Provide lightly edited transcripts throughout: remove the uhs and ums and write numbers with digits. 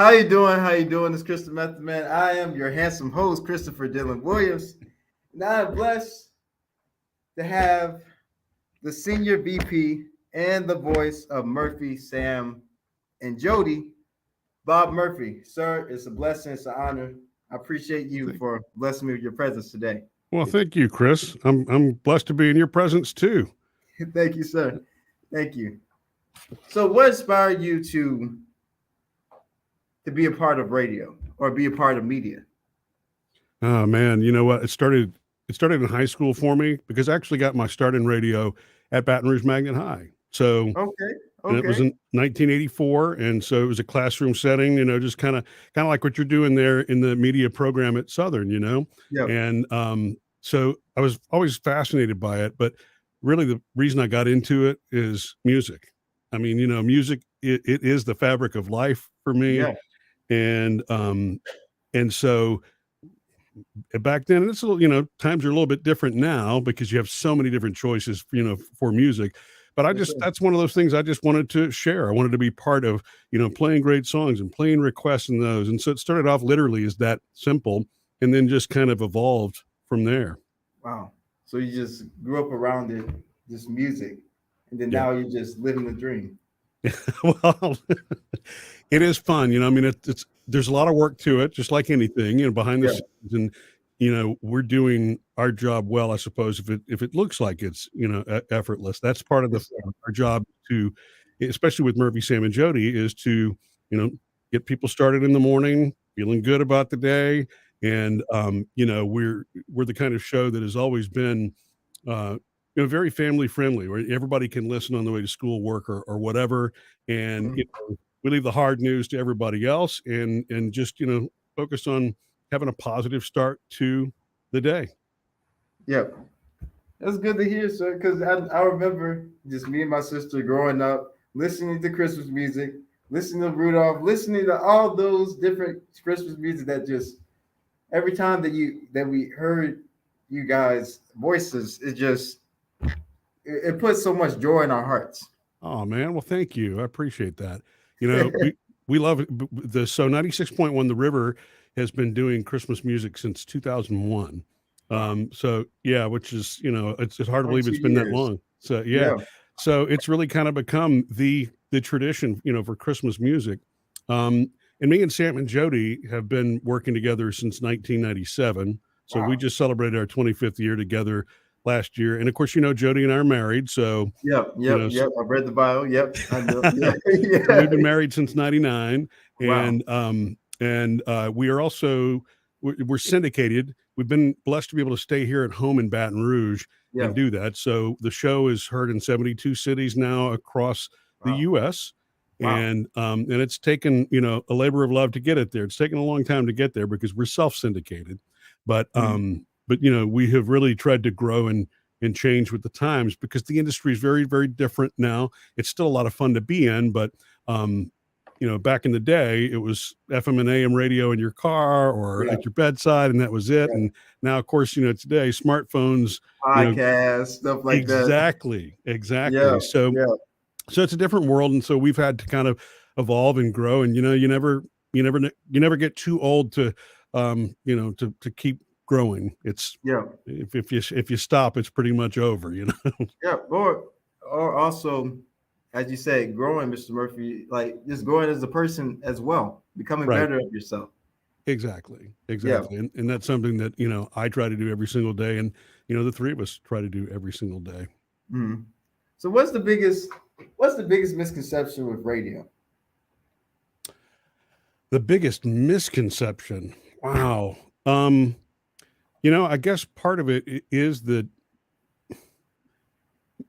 How you doing? How you doing? It's Christopher Method Man. I am your handsome host, Christopher Dylan Williams. And I am blessed to have the senior VP and the voice of Murphy, Sam, and Jody, Bob Murphy. Sir, it's a blessing. It's an honor. I appreciate you Thank- for blessing me with your presence today. Well, thank you, Chris. I'm blessed to be in your presence too. Thank you, sir. Thank you. So, what inspired you to be a part of radio or be a part of media? Oh man, you know what? It started in high school for me because I actually got my start in radio at Baton Rouge Magnet High. So, Okay. and it was Okay. in 1984, and so it was a classroom setting. Just kind of like what you're doing there in the media program at Southern. Yep. And so I was always fascinated by it, but really the reason I got into it is music. I mean, music it is the fabric of life for me, Yeah. and so back then, and it's a little, times are a little bit different now because you have so many different choices, for music. But Yes, sir. that's one of those things I just wanted to share. I wanted to be part of, playing great songs and playing requests and those. And so it started off literally as that simple and then just kind of evolved from there. Wow. So you just grew up around it, just music, and then Yeah. now you're just living the dream. Well, it is fun. I mean, there's a lot of work to it, just like anything, behind the Yeah. scenes. And, we're doing our job well, I suppose, if it looks like it's, effortless. That's part of Yes, sir. our job to, especially with Murphy, Sam, and Jody, is to, you know, get people started in the morning, feeling good about the day. And, we're the kind of show that has always been, uh, very family friendly, where everybody can listen on the way to school, work, or whatever. And Mhm. we leave the hard news to everybody else, and just focus on having a positive start to the day. Yep. That's good to hear, sir, because I remember just me and my sister growing up, listening to Christmas music, listening to Rudolph, listening to all those different Christmas music that just every time that we heard you guys' voices, it puts so much joy in our hearts. Oh man, well thank you. I appreciate that. We love it. The so 96.1 The River has been doing Christmas music since 2001. Wow. So yeah, which is, it's hard to believe 22 it's been that years. long. So yeah. Yeah. So it's really kind of become the tradition, for Christmas music. And me and Sam and Jody have been working together since 1997. So we Wow. just celebrated our 25th year together last year. And of course, Jody and I are married. So, Yep. you Yep. know, Yep. I read the bio. Yep. I know. Yeah. so Yeah. we've been married since 99. Wow. And we are also, we're syndicated. We've been blessed to be able to stay here at home in Baton Rouge and Yep. do that. So the show is heard in 72 cities now across the Wow. US. Wow. And it's taken, a labor of love to get it there. It's taken a long time to get there because we're self-syndicated. But Mhm. we have really tried to grow and change with the times because the industry is very, very different now. It's still a lot of fun to be in, but back in the day, it was FM and AM radio in your car or Yeah. at your bedside, and that was it. Yeah. And now, of course, today smartphones, you know, Podcasts, stuff like that. exactly. Yeah. So Yeah. it's a different world, and so we've had to kind of evolve and grow. And you never get too old to to keep growing. It's Yeah. if you stop, it's pretty much over. Yeah. Or also, as you say, growing, Mr. Murphy, like just growing as a person as well, becoming Right. better of yourself. Exactly. Yeah. Exactly. And that's something that, I try to do every single day. And, the three of us try to do every single day. Mhm. So what's the biggest misconception with radio? The biggest misconception. Wow. I guess part of it is that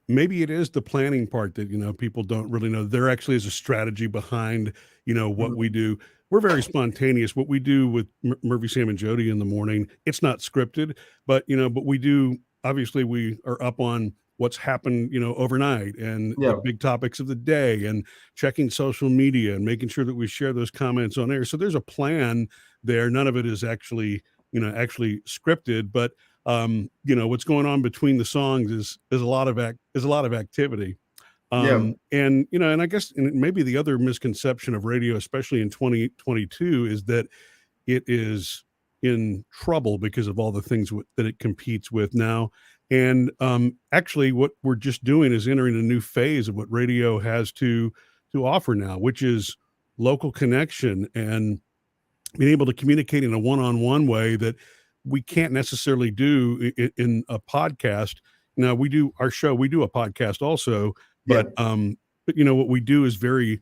maybe it is the planning part that, people don't really know. There actually is a strategy behind, what Mhm. we do. We're very spontaneous. What we do with Murphy, Sam, and Jody in the morning, it's not scripted, but we do, obviously, we are up on what's happened, overnight and the Yeah. big topics of the day and checking social media and making sure that we share those comments on air. So there's a plan there. None of it is actually scripted, but what's going on between the songs is a lot of activity. Yeah. And, you know, and I guess and maybe the other misconception of radio, especially in 2022, is that it is in trouble because of all the things that it competes with now. And actually, what we're just doing is entering a new phase of what radio has to offer now, which is local connection and being able to communicate in a one-on-one way that we can't necessarily do in a podcast. Now we do our show, we do a podcast also, Yeah. but you know what we do is very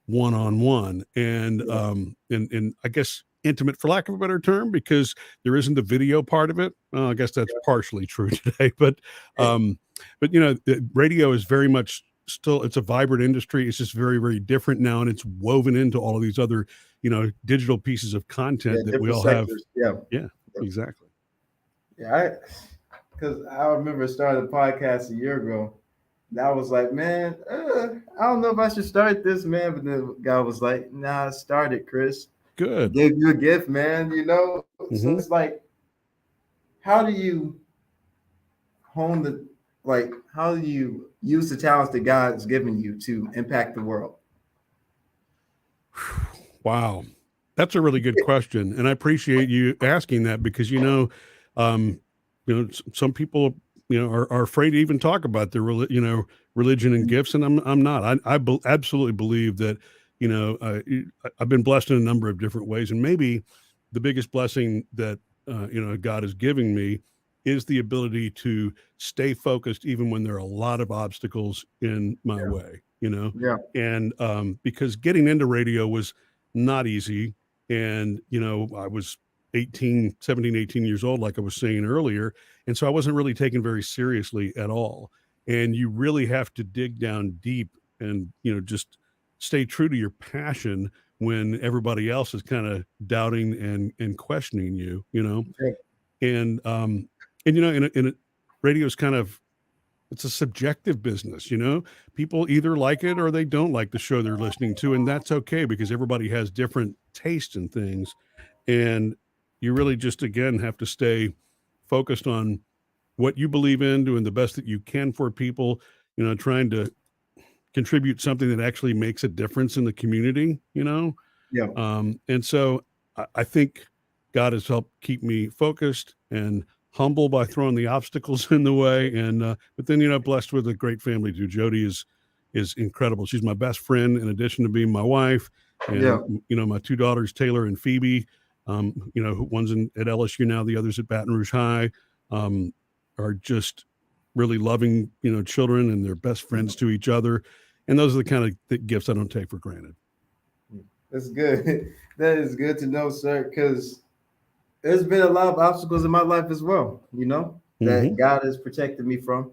one-on-one and Yeah. and I guess intimate for lack of a better term because there isn't the video part of it. Well, I guess that's partially true today, but you know, the radio is very much still it's a vibrant industry. It's just very, very different now, and it's woven into all of these other, you know, digital pieces of content that we different all have. sectors. Yeah. Yeah, exactly. Yeah. Because I remember starting a podcast a year ago. And I was like, man, I don't know if I should start this, man. But the guy was like, nah, start it, Chris. Good. Gave you a gift, man, you know? So Mhm. it's like, how do you hone the, like, how do you use the talents that God's given you to impact the world? Wow. That's a really good question. And I appreciate you asking that because, you know, some people, you know, are afraid to even talk about their, you know, religion and gifts. And I'm not, absolutely believe that, you know, I've been blessed in a number of different ways. And maybe the biggest blessing that, you know, God is giving me is the ability to stay focused, even when there are a lot of obstacles in my way, you know? Yeah. And because getting into radio was not easy. And, you know, I was 17, 18 years old, like I was saying earlier. And so I wasn't really taken very seriously at all. And you really have to dig down deep and, you know, just stay true to your passion when everybody else is kind of doubting and questioning you, you know? Okay. And you know, radio is kind of, it's a subjective business, you know, people either like it or they don't like the show they're listening to. And that's okay because everybody has different tastes and things. And you really just, again, have to stay focused on what you believe in, doing the best that you can for people, you know, trying to contribute something that actually makes a difference in the community, you know? Yeah. And so I think God has helped keep me focused and humble by throwing the obstacles in the way. And, but then, you know, blessed with a great family too. Jody is incredible. She's my best friend in addition to being my wife. And, you know, my two daughters, Taylor and Phoebe, you know, one's at LSU now, the other's at Baton Rouge High, are just really loving, you know, children and they're best friends to each other. And those are the kind of gifts I don't take for granted. That's good. That is good to know, sir, because there's been a lot of obstacles in my life as well, you know, that God has protected me from.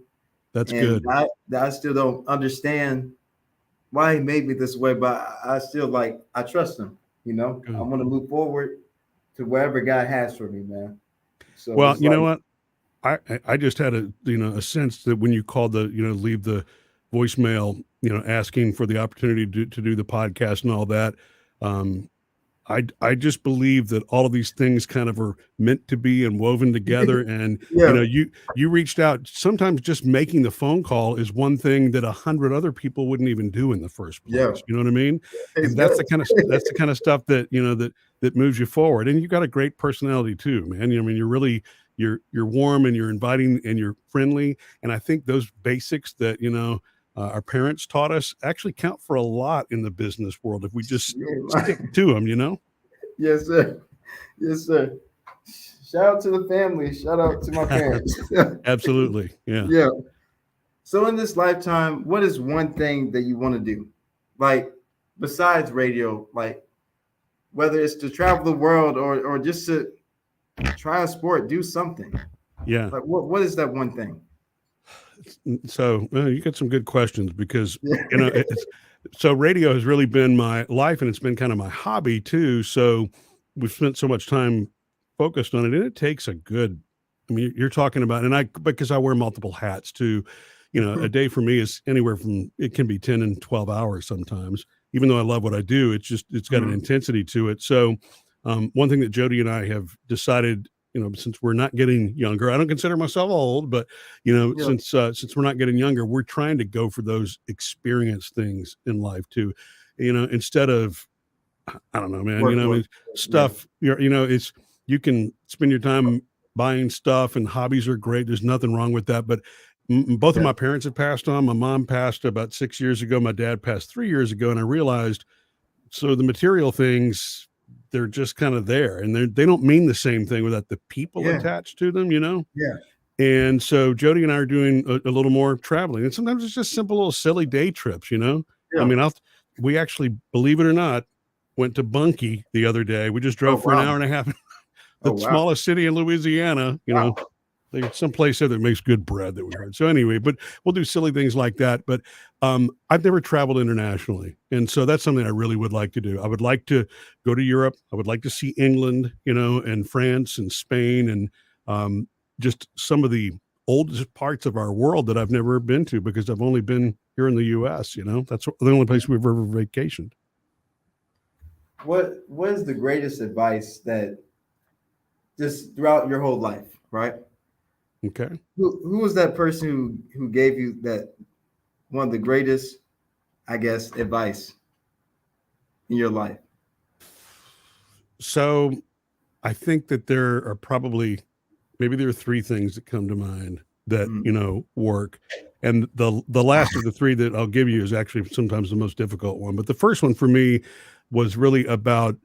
That's and good. I still don't understand why he made me this way, but I still I trust him, you know. Good. I want to move forward to wherever God has for me, man. So well, you know what? I just had a sense that when you called leave the voicemail, you know, asking for the opportunity to do the podcast and all that. I just believe that all of these things kind of are meant to be and woven together. And, you know, you reached out. Sometimes just making the phone call is one thing that 100 other people wouldn't even do in the first place. Yeah. You know what I mean? And that's the kind of stuff that, you know, that moves you forward. And you got a great personality too, man. I mean, you're warm and you're inviting and you're friendly. And I think those basics that, you know, our parents taught us actually count for a lot in the business world if we just stick to them, you know? Yes, sir. Yes, sir. Shout out to the family. Shout out to my parents. Absolutely. Yeah. Yeah. So in this lifetime, what is one thing that you want to do? Like besides radio, like whether it's to travel the world or just to try a sport, do something. Yeah. Like what is that one thing? So you got some good questions because, you know, so radio has really been my life and it's been kind of my hobby too. So we've spent so much time focused on it and it takes I mean, you're talking about, because I wear multiple hats too, you know, a day for me is anywhere from, it can be 10 and 12 hours sometimes, even though I love what I do, it's got an intensity to it. So one thing that Jody and I have decided since we're not getting younger, I don't consider myself old, but Yeah. since we're not getting younger, we're trying to go for those experience things in life too, instead of, I don't know, man, Work, work. Yeah. stuff, it's, you can spend your time buying stuff, and hobbies are great. There's nothing wrong with that. But both of Yeah. my parents have passed on. My mom passed about 6 years ago. My dad passed 3 years ago. And I realized, so the material things, they're just kind of there, and they don't mean the same thing without the people Yeah. attached to them, Yeah. And so Jody and I are doing a little more traveling, and sometimes it's just simple little silly day trips, I Yeah. mean, we actually, believe it or not, went to Bunkie the other day. We just drove Oh, for an wow. hour and a half. Oh, The wow. smallest city in Louisiana, Wow. there's some place there that makes good bread that we heard. So anyway, but we'll do silly things like that. But I've never traveled internationally, and so that's something I really would like to do. I would like to go to Europe. I would like to see England, and France and Spain, and just some of the oldest parts of our world that I've never been to, because I've only been here in the U.S. That's the only place we've ever vacationed. What is the greatest advice that just throughout your whole life, right? Okay. Who was that person who gave you that one of the greatest, I guess, advice in your life? So I think that there are probably, maybe there are three things that come to mind that, work. And the last of the three that I'll give you is actually sometimes the most difficult one. But the first one for me was really about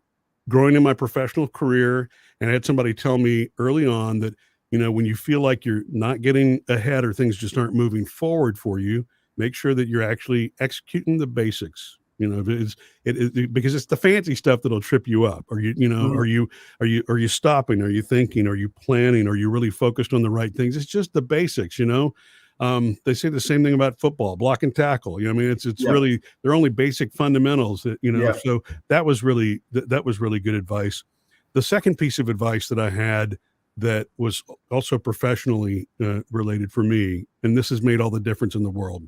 growing in my professional career. And I had somebody tell me early on that, when you feel like you're not getting ahead or things just aren't moving forward for you, make sure that you're actually executing the basics. Because it's the fancy stuff that'll trip you up. Are you stopping? Are you thinking? Are you planning? Are you really focused on the right things? It's just the basics, They say the same thing about football, block and tackle. It's really, they're only basic fundamentals that, so that was really good advice. The second piece of advice that I had that was also professionally related for me, and this has made all the difference in the world,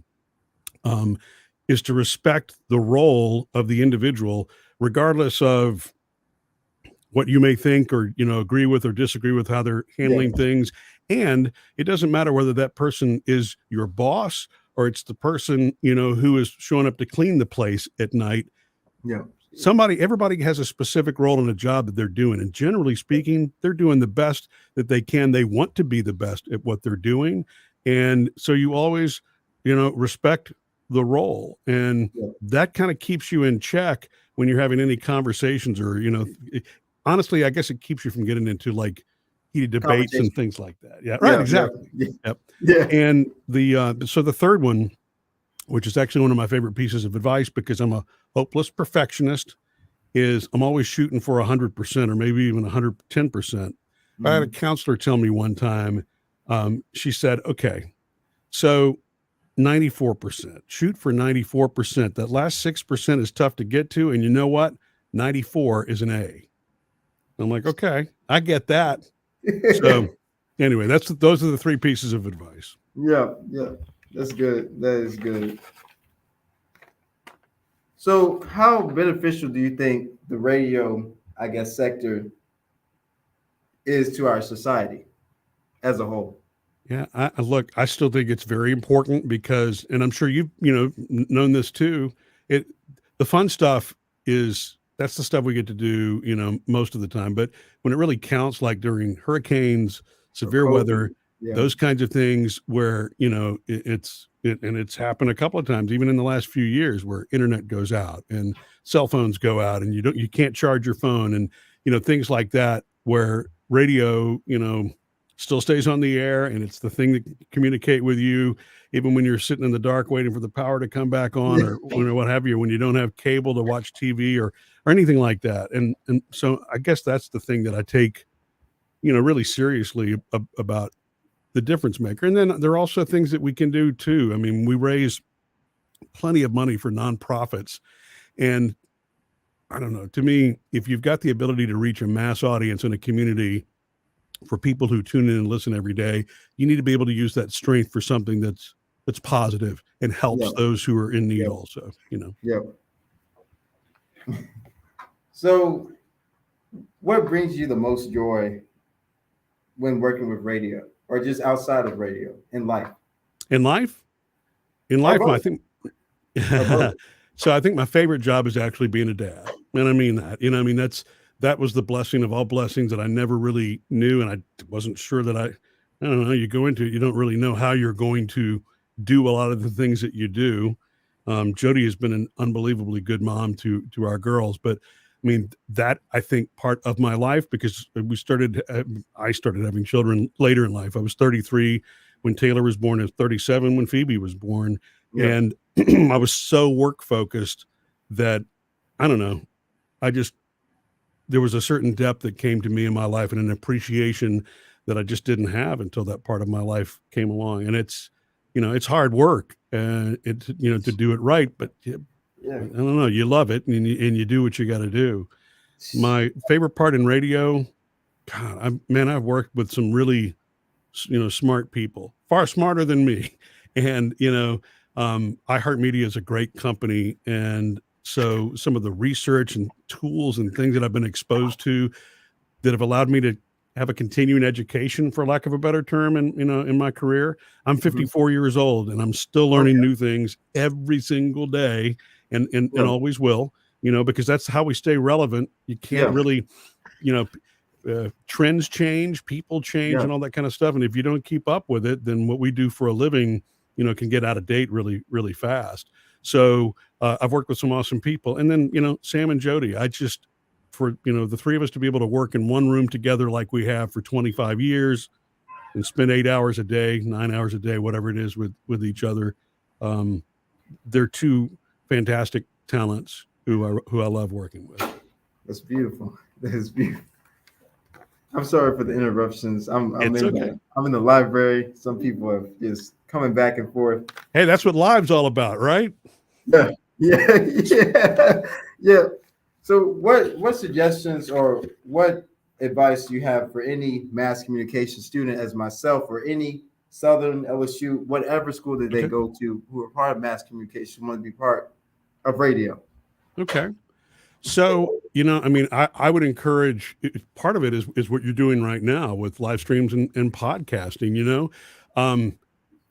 is to respect the role of the individual, regardless of what you may think or, agree with or disagree with how they're handling things. And it doesn't matter whether that person is your boss or it's the person, who is showing up to clean the place at night. Yeah. Everybody has a specific role in a job that they're doing. And generally speaking, they're doing the best that they can. They want to be the best at what they're doing. And so you always, respect the role. And that kind of keeps you in check when you're having any conversations or, honestly, I guess it keeps you from getting into like heated debates and things like that. Yeah. Right. Exactly. Yeah. Yep. Yeah. And so the third one, which is actually one of my favorite pieces of advice because I'm a hopeless perfectionist, is I'm always shooting for 100% or maybe even 110%. I had a counselor tell me one time, she said, okay, so 94%, shoot for 94%. That last 6% is tough to get to. And you know what? 94 is an A. I'm like, okay, I get that. So anyway, those are the three pieces of advice. Yeah. That's good. That is good. So how beneficial do you think the radio, I guess, sector is to our society as a whole? Yeah, I still think it's very important because, and I'm sure you've, known this too. The fun stuff that's the stuff we get to do, most of the time. But when it really counts, like during hurricanes, severe weather, those kinds of things where, it's happened a couple of times, even in the last few years, where internet goes out and cell phones go out and you can't charge your phone and, things like that, where radio, still stays on the air and it's the thing that can communicate with you, even when you're sitting in the dark waiting for the power to come back on or what have you, when you don't have cable to watch TV or anything like that. And so I guess that's the thing that I take, really seriously about the difference maker. And then there are also things that we can do too. I mean, we raise plenty of money for nonprofits. And I don't know, to me, if you've got the ability to reach a mass audience in a community for people who tune in and listen every day, you need to be able to use that strength for something that's positive and helps those who are in need also, Yeah. So what brings you the most joy when working with radio, or just outside of radio in life? In life, in Or life, I both? think. Or both? So I think my favorite job is actually being a dad, and I mean that. I mean that was the blessing of all blessings that I never really knew, and I wasn't sure that I don't know. You go into it, you don't really know how you're going to do a lot of the things that you do. Jody has been an unbelievably good mom to our girls, but I mean that I think part of my life, because I started having children later in life. I was 33 when Taylor was born. I was 37 when Phoebe was born, Yeah. and I was so work focused that I don't know. I just there was a certain depth that came to me in my life and an appreciation that I just didn't have until that part of my life came along. And it's hard work and to do it right, but I Yeah. don't know, you love it and you do what you got to do. My favorite part in radio, God, I've worked with some really, smart people, far smarter than me. And, iHeartMedia is a great company. And so some of the research and tools and things that I've been exposed to that have allowed me to have a continuing education, for lack of a better term, in my career. I'm 54 years old and I'm still learning new things every single day and always will, because that's how we stay relevant. You can't really, trends change, people change, and all that kind of stuff. And if you don't keep up with it, then what we do for a living, can get out of date really, really fast. So I've worked with some awesome people. And then, Sam and Jody, for, the three of us to be able to work in one room together like we have for 25 years and spend 8 hours a day, 9 hours a day, whatever it is with each other. They're two fantastic talents who I love working with. That's beautiful. That is beautiful. I'm sorry for the interruptions. I'm in the library. Some people are just coming back and forth. Hey, that's what live's all about, right? Yeah. Yeah. So what suggestions or what advice do you have for any mass communication student as myself, or any Southern, LSU, whatever school that they go to, who are part of mass communication, want to be part of radio? Okay. So, I would encourage, part of it is what you're doing right now with live streams and podcasting.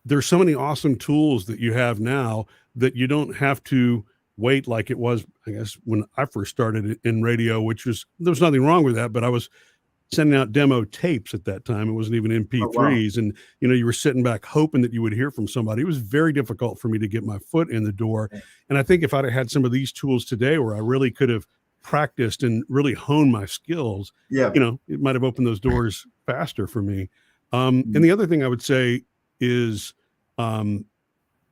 There's so many awesome tools that you have now that you don't have to wait like it was, I guess, when I first started in radio, there's nothing wrong with that, but I was sending out demo tapes at that time. It wasn't even MP3s. And, you were sitting back hoping that you would hear from somebody. It was very difficult for me to get my foot in the door. And I think if I'd have had some of these tools today where I really could have practiced and really honed my skills, it might have opened those doors faster for me. And the other thing I would say is,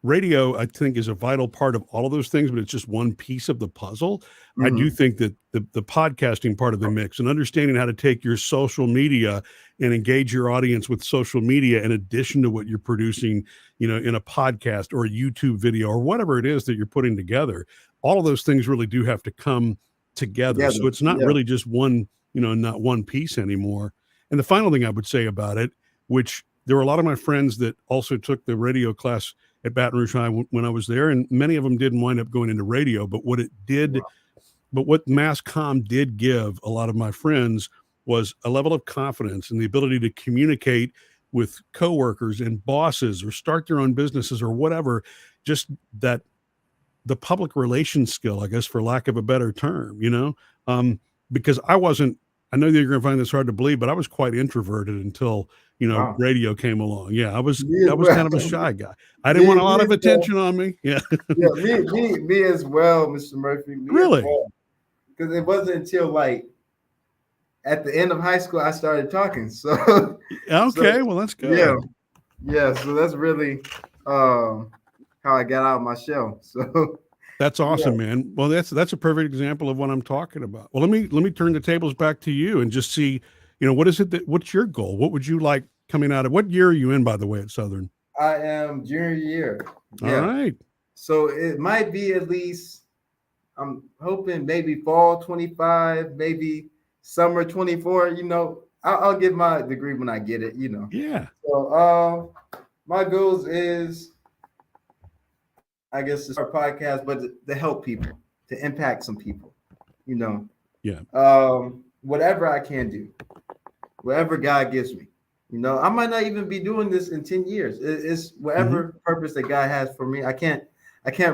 radio, I think, is a vital part of all of those things, but it's just one piece of the puzzle. I do think that the podcasting part of the mix and understanding how to take your social media and engage your audience with social media in addition to what you're producing, in a podcast or a YouTube video or whatever it is that you're putting together, all of those things really do have to come together. So it's not really just one, not one piece anymore. And the final thing I would say about it, which there were a lot of my friends that also took the radio class at Baton Rouge High when I was there, and many of them didn't wind up going into radio. But what Mass Comm did give a lot of my friends was a level of confidence and the ability to communicate with coworkers and bosses or start their own businesses or whatever. Just that the public relations skill, I guess, for lack of a better term, because I know that you're going to find this hard to believe, but I was quite introverted until radio came along. I was kind of a shy guy. I didn't want a lot of attention on me. Me as well, Mr. Murphy. Really? Because it wasn't until like at the end of high school I started talking. So well, that's good. Yeah. So that's really how I got out of my shell. So that's awesome, man. Well, that's a perfect example of what I'm talking about. Well, let me turn the tables back to you and just see, what's your goal? What would you like coming out of, what year are you in, by the way, at Southern? I am junior year. All right. So it might be at least, I'm hoping maybe fall 25, maybe summer 24, I'll get my degree when I get it, Yeah. So my goals is, I guess, to start a podcast, but to help people, to impact some people, Yeah. Whatever I can do, whatever God gives me, You know, I might not even be doing this in 10 years. It's whatever purpose that God has for me. I can't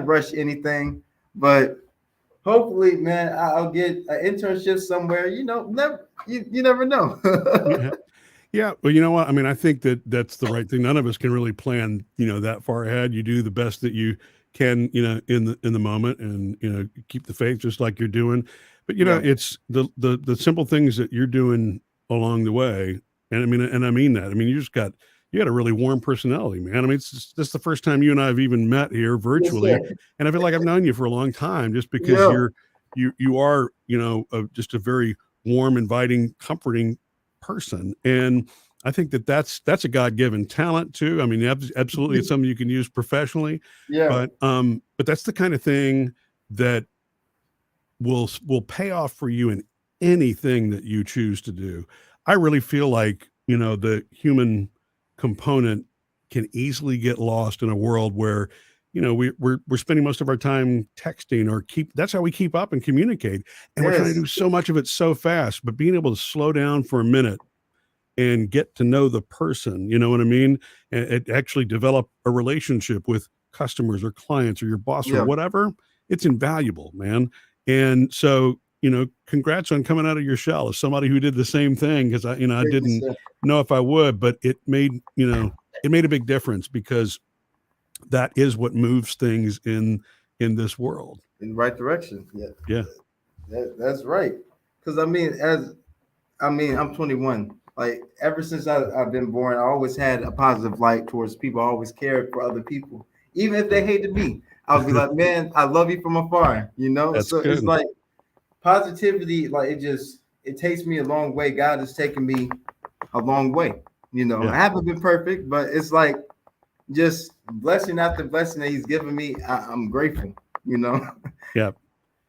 rush anything, but hopefully, man, I'll get an internship somewhere. You know, you never know. Yeah. Yeah, well, you know what? I mean, I think that that's the right thing. None of us can really plan, that far ahead. You do the best that you can, in the moment, and keep the faith, just like you're doing. But Yeah. it's the simple things that you're doing along the way. And I mean that. I mean, you got a really warm personality, man. I mean, this is the first time you and I have even met here Yes, virtually, sir. and I feel like I've known you for a long time, just because Yeah. you are, just a very warm, inviting, comforting person. And I think that that's a God-given talent too. I mean, absolutely, it's something you can use professionally, Yeah. but that's the kind of thing that will pay off for you in anything that you choose to do. I really feel like, the human component can easily get lost in a world where, we're spending most of our time texting, or that's how we keep up and communicate. And we're trying to Yes. do so much of it so fast, but being able to slow down for a minute and get to know the person, you know what I mean? And actually develop a relationship with customers or clients or your boss or Yeah. whatever, it's invaluable, man. And so, congrats on coming out of your shell as somebody who did the same thing. Because I Thank you, didn't sir. know if I would, but it made a big difference, because that is what moves things in this world. In the right direction. Yeah. Yeah. That's right. Because I'm 21. Like ever since I've been born, I always had a positive light towards people. I always cared for other people, even if they hated me. I'll be like, man, I love you from afar. You know. That's So it's good. like positivity. Like it takes me a long way. God has taken me a long way. You know, Yeah. I haven't been perfect, but it's like just blessing after blessing that He's given me. I'm grateful. You know. Yeah.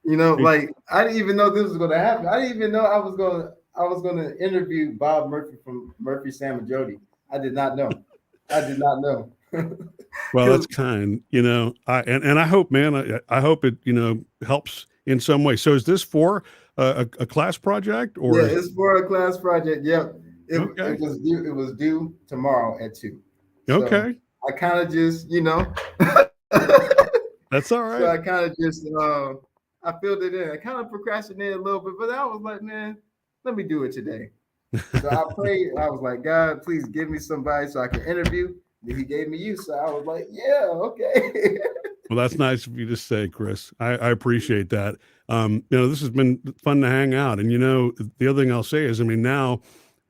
You know, It- like I didn't even know this was going to happen. I didn't even know I was going to interview Bob Murphy from Murphy, Sam and Jody. I did not know. I did not know. Well, that's Because kind, and I hope, man, I hope it, helps in some way. So is this for a class project, or yeah, is it's for a class project. Yep. okay? It was due tomorrow at 2. So Okay. I kind of just, That's all so right. I kind of just I filled it in. I kind of procrastinated a little bit, but I was like, man, let me do it today. So I prayed. I was like, God, please give me somebody so I can interview. And He gave me you. So I was like, yeah, okay. Well, that's nice of you to say, Chris. I appreciate that. This has been fun to hang out. And the other thing I'll say is, I mean, now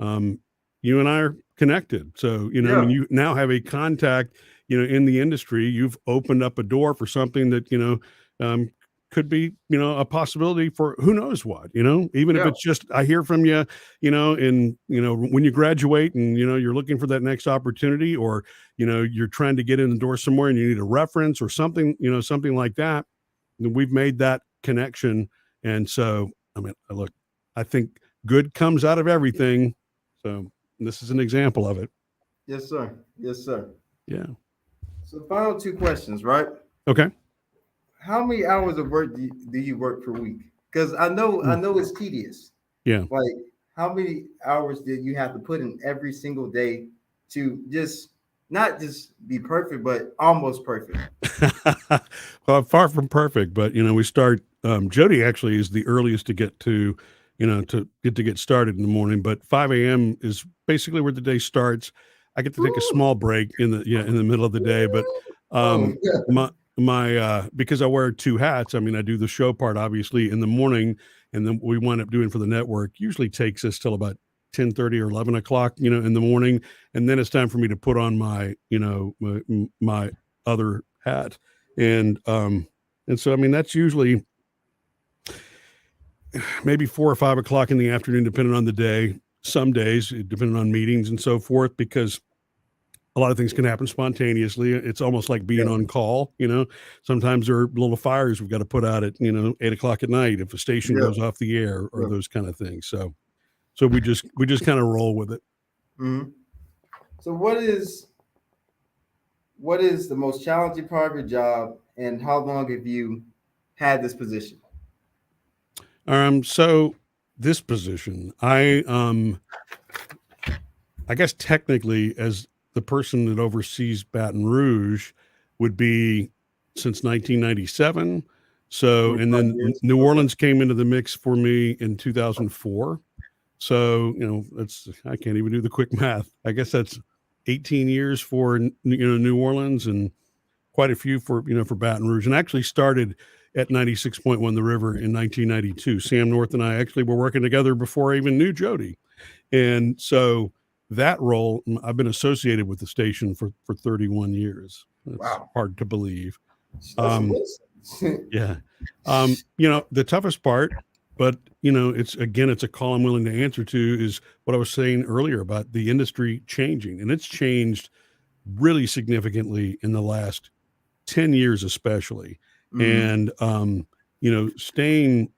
you and I are connected. So, I mean, Yeah, you now have a contact, in the industry. You've opened up a door for something that, um, could be, a possibility for who knows what, even if yeah, it's just, I hear from you, when you graduate and, you're looking for that next opportunity, or you're trying to get in the door somewhere and you need a reference or something, something like that. And we've made that connection. And so, I mean, look, I think good comes out of everything. So this is an example of it. yes, sir. Yes, sir. Yeah. So final two questions, right? Okay. How many hours of work do you work per week? Because I Mm. know it's tedious. Yeah. Like, how many hours did you have to put in every single day to just not just be perfect, but almost perfect? Well, far from perfect, but we start. Jody actually is the earliest to get to, to get started in the morning. But 5 a.m. is basically where the day starts. I get to take a Woo, small break in the middle of the day, but oh, um, my because I wear two hats. I mean, I do the show part obviously in the morning, and then we wind up doing for the network. Usually takes us till about 10:30 or 11 o'clock, in the morning, and then it's time for me to put on my, my other hat. And so I mean that's usually maybe 4 or 5 o'clock in the afternoon, depending on the day. Some days, depending on meetings and so forth, because a lot of things can happen spontaneously. It's almost like being yeah, on call. Sometimes there are little fires we've got to put out at 8 o'clock at night if a station yeah, goes off the air, or yeah. those kind of things. So we just kind of roll with it. Mhm. So what is the most challenging part of your job, and how long have you had this position? So this position, I I guess technically, as the person that oversees Baton Rouge, would be since 1997. So, and 25 then years. New Okay. Orleans came into the mix for me in 2004. So, that's, I can't even do the quick math. I guess that's 18 years for, New Orleans, and quite a few for, for Baton Rouge, and actually started at 96.1 The River in 1992. Sam North and I actually were working together before I even knew Jody. And so that role, I've been associated with the station for 31 years. That's Wow. hard to believe. That's Um, amazing. yeah. The toughest part, but it's a call I'm willing to answer to, is what I was saying earlier about the industry changing. And it's changed really significantly in the last 10 years, especially. Mm. And,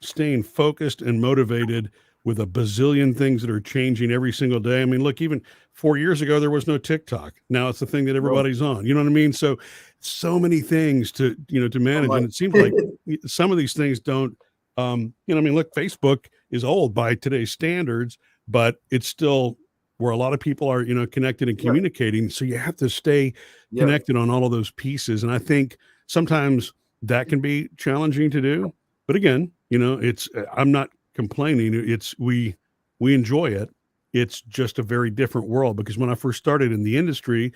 staying focused and motivated with a bazillion things that are changing every single day. I mean, look, even 4 years ago, there was no TikTok. Now it's the thing that No. everybody's on. You know what I mean? So many things to manage. Like- And it seems like some of these things don't, look, Facebook is old by today's standards, but it's still where a lot of people are, connected and Yeah. communicating. So you have to stay Yeah. connected on all of those pieces. And I think sometimes that can be challenging to do. But again, I'm not complaining. It's we enjoy it. It's just a very different world, because when I first started in the industry,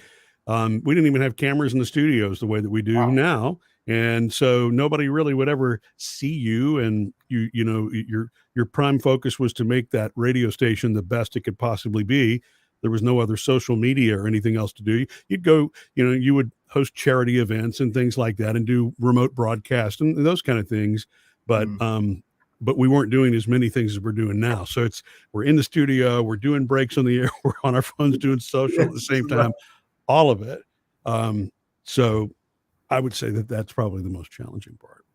we didn't even have cameras in the studios the way that we do Wow. now. And so nobody really would ever see you. And your prime focus was to make that radio station the best it could possibly be. There was no other social media or anything else to do. You'd go, you would host charity events and things like that, and do remote broadcast and those kind of things. But but we weren't doing as many things as we're doing now. So we're in the studio, we're doing breaks on the air, we're on our phones doing social at the same time, all of it. So I would say that that's probably the most challenging part.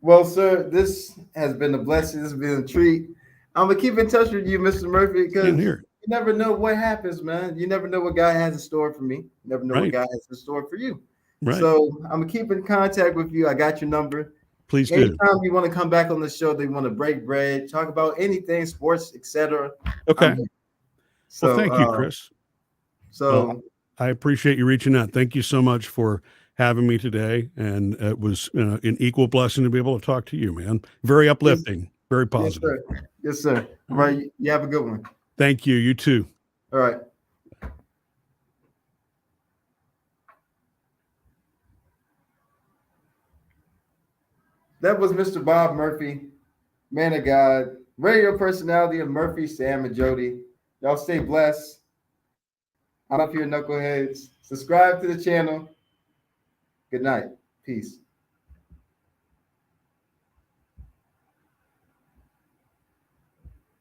Well, sir, this has been a blessing. This has been a treat. I'm gonna keep in touch with you, Mr. Murphy, because In here, you never know what happens, man. You never know what God has in store for me. You never know what right, God has in store for you. right. So I'm gonna keep in contact with you. I got your number. Please do. Anytime you want to come back on the show, they want to break bread, talk about anything, sports, etc. Okay. So, Well, thank you, Chris. So I appreciate you reaching out. Thank you so much for having me today. And it was an equal blessing to be able to talk to you, man. Very uplifting, very positive. Yes, sir. Yes, sir. All right. You have a good one. Thank you. You too. All right. That was Mr. Bob Murphy, man of God, radio personality of Murphy, Sam, and Jody. Y'all stay blessed. I'm up here, knuckleheads. Subscribe to the channel. Good night. Peace.